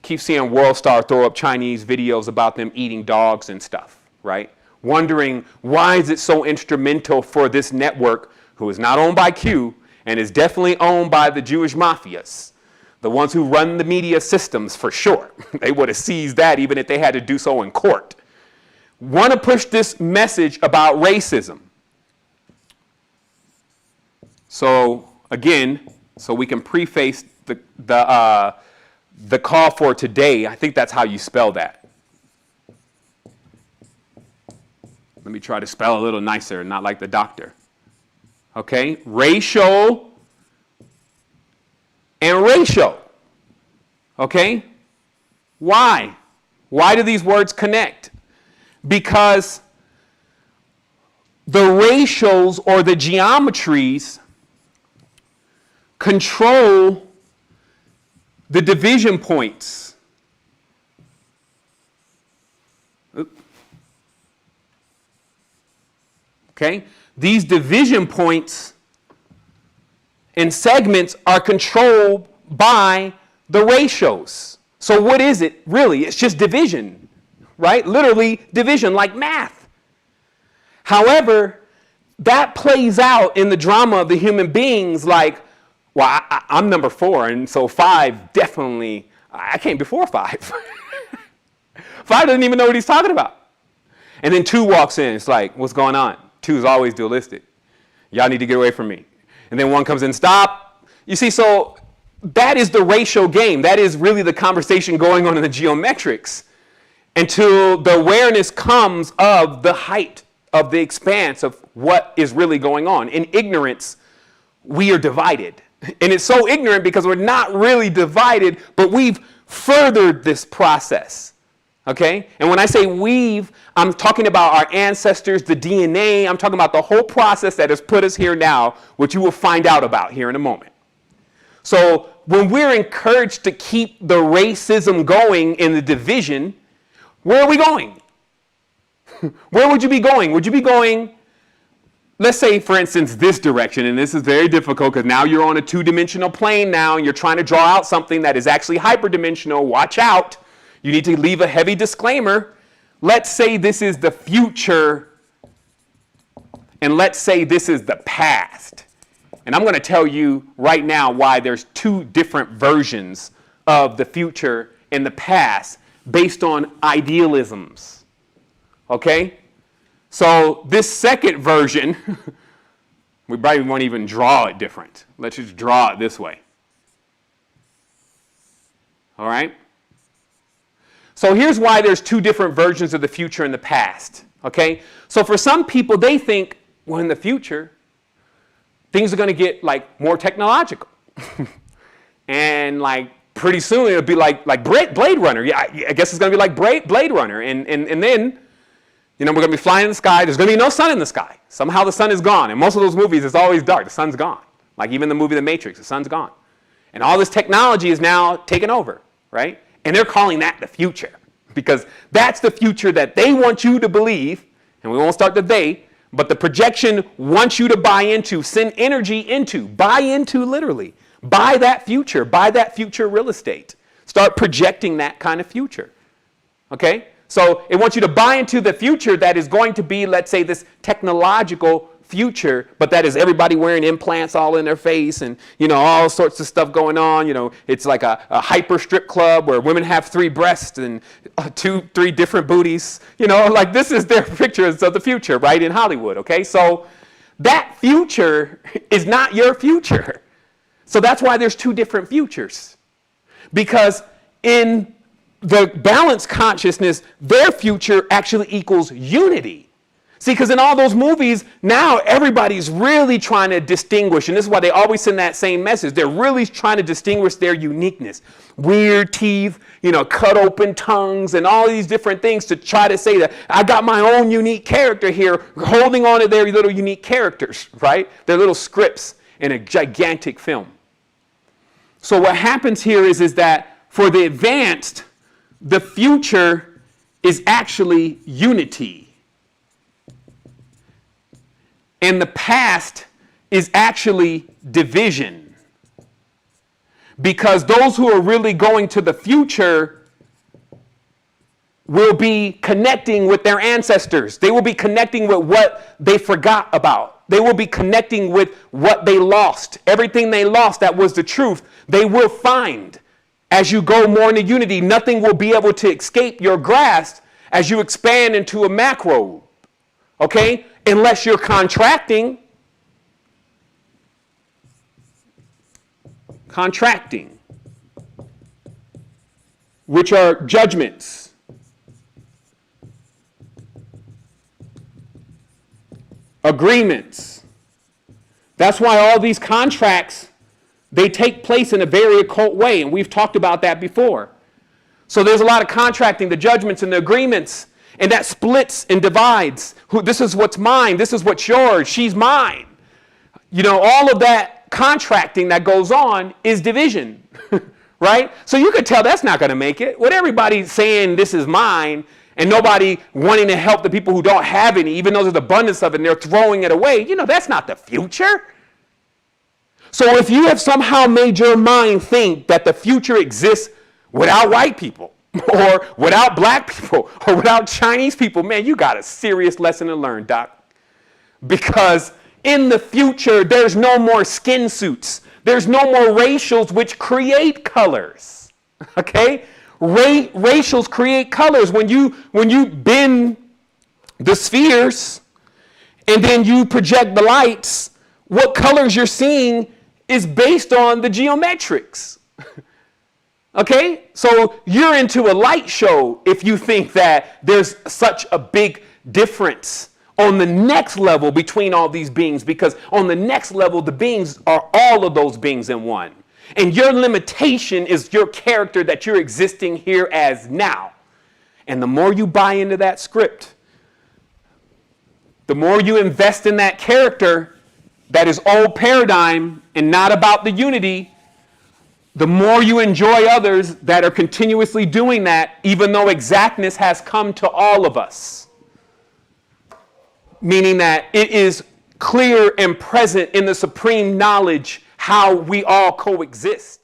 keep seeing World Star throw up Chinese videos about them eating dogs and stuff, right? Wondering why is it so instrumental for this network, who is not owned by Q and is definitely owned by the Jewish mafias, the ones who run the media systems for sure. They would have seized that even if they had to do so in court. Want to push this message about racism. So again, so we can preface the call for today. I think that's how you spell that. Let me try to spell a little nicer, not like the doctor. Okay, racial and ratio. Okay, why? Why do these words connect? Because the ratios or the geometries control the division points. Okay? These division points and segments are controlled by the ratios. So what is it really? It's just division, right? Literally division, like math. However, that plays out in the drama of the human beings like, well, I'm number 4, and so 5 definitely, I came before 5. 5 doesn't even know what he's talking about. And then 2 walks in, it's like, what's going on? 2 is always dualistic. Y'all need to get away from me. And then 1 comes in, stop. You see, so that is the ratio game. That is really the conversation going on in the geometrics until the awareness comes of the height of the expanse of what is really going on. In ignorance, we are divided. And it's so ignorant because we're not really divided, but we've furthered this process. Okay? And when I say we've, I'm talking about our ancestors, the DNA. I'm talking about the whole process that has put us here now, which you will find out about here in a moment. So when we're encouraged to keep the racism going in the division, where are we going? Where would you be going? Would you be going, let's say, for instance, this direction, and this is very difficult because now you're on a 2-dimensional plane now, and you're trying to draw out something that is actually hyperdimensional. Watch out. You need to leave a heavy disclaimer. Let's say this is the future, and let's say this is the past. And I'm going to tell you right now why there's 2 different versions of the future and the past based on idealisms. Okay? So this second version, we probably won't even draw it different. Let's just draw it this way. All right? So here's why there's 2 different versions of the future and the past. Okay? So for some people, they think, well, in the future, things are going to get like more technological. And like pretty soon it'll be like Blade Runner. Yeah, I guess it's going to be like Blade Runner. And then, you know, we're going to be flying in the sky. There's going to be no sun in the sky. Somehow the sun is gone. And most of those movies, it's always dark. The sun's gone. Like even the movie The Matrix, the sun's gone. And all this technology is now taken over, right? And they're calling that the future because that's the future that they want you to believe. And we won't start the they, but the projection wants you to buy into, send energy into, buy into literally. Buy that future real estate. Start projecting that kind of future. Okay? So it wants you to buy into the future that is going to be, let's say, this technological future, but that is everybody wearing implants all in their face and, you know, all sorts of stuff going on. You know, it's like a hyper strip club where women have 3 breasts and 3 different booties. You know, like this is their pictures of the future, right, in Hollywood, okay? So that future is not your future. So that's why there's 2 different futures. Because in the balanced consciousness, their future actually equals unity. See, because in all those movies, now everybody's really trying to distinguish, and this is why they always send that same message. They're really trying to distinguish their uniqueness. Weird teeth, you know, cut open tongues, and all these different things to try to say that I got my own unique character here, holding on to their little unique characters, right? Their little scripts in a gigantic film. So what happens here is that for the advanced, the future is actually unity. And the past is actually division. Because those who are really going to the future will be connecting with their ancestors. They will be connecting with what they forgot about. They will be connecting with what they lost. Everything they lost that was the truth, they will find. As you go more into unity, nothing will be able to escape your grasp as you expand into a macro. Okay? Unless you're contracting. Contracting. Which are judgments. Agreements. That's why all these contracts, they take place in a very occult way, and we've talked about that before. So there's a lot of contracting, the judgments and the agreements, and that splits and divides. This is what's mine, this is what's yours, she's mine. You know, all of that contracting that goes on is division, right? So you could tell that's not going to make it. With everybody saying this is mine, and nobody wanting to help the people who don't have any, even though there's abundance of it, and they're throwing it away, you know, that's not the future. So if you have somehow made your mind think that the future exists without white people, or without black people, or without Chinese people, man, you got a serious lesson to learn, Doc. Because in the future, there's no more skin suits. There's no more racials which create colors, okay? Racials create colors. When you bend the spheres and then you project the lights, what colors you're seeing is based on the geometrics. Okay? So you're into a light show if you think that there's such a big difference on the next level between all these beings, because on the next level, the beings are all of those beings in one. And your limitation is your character that you're existing here as now. And the more you buy into that script, the more you invest in that character that is old paradigm and not about the unity, the more you enjoy others that are continuously doing that, even though exactness has come to all of us. Meaning that it is clear and present in the supreme knowledge how we all coexist.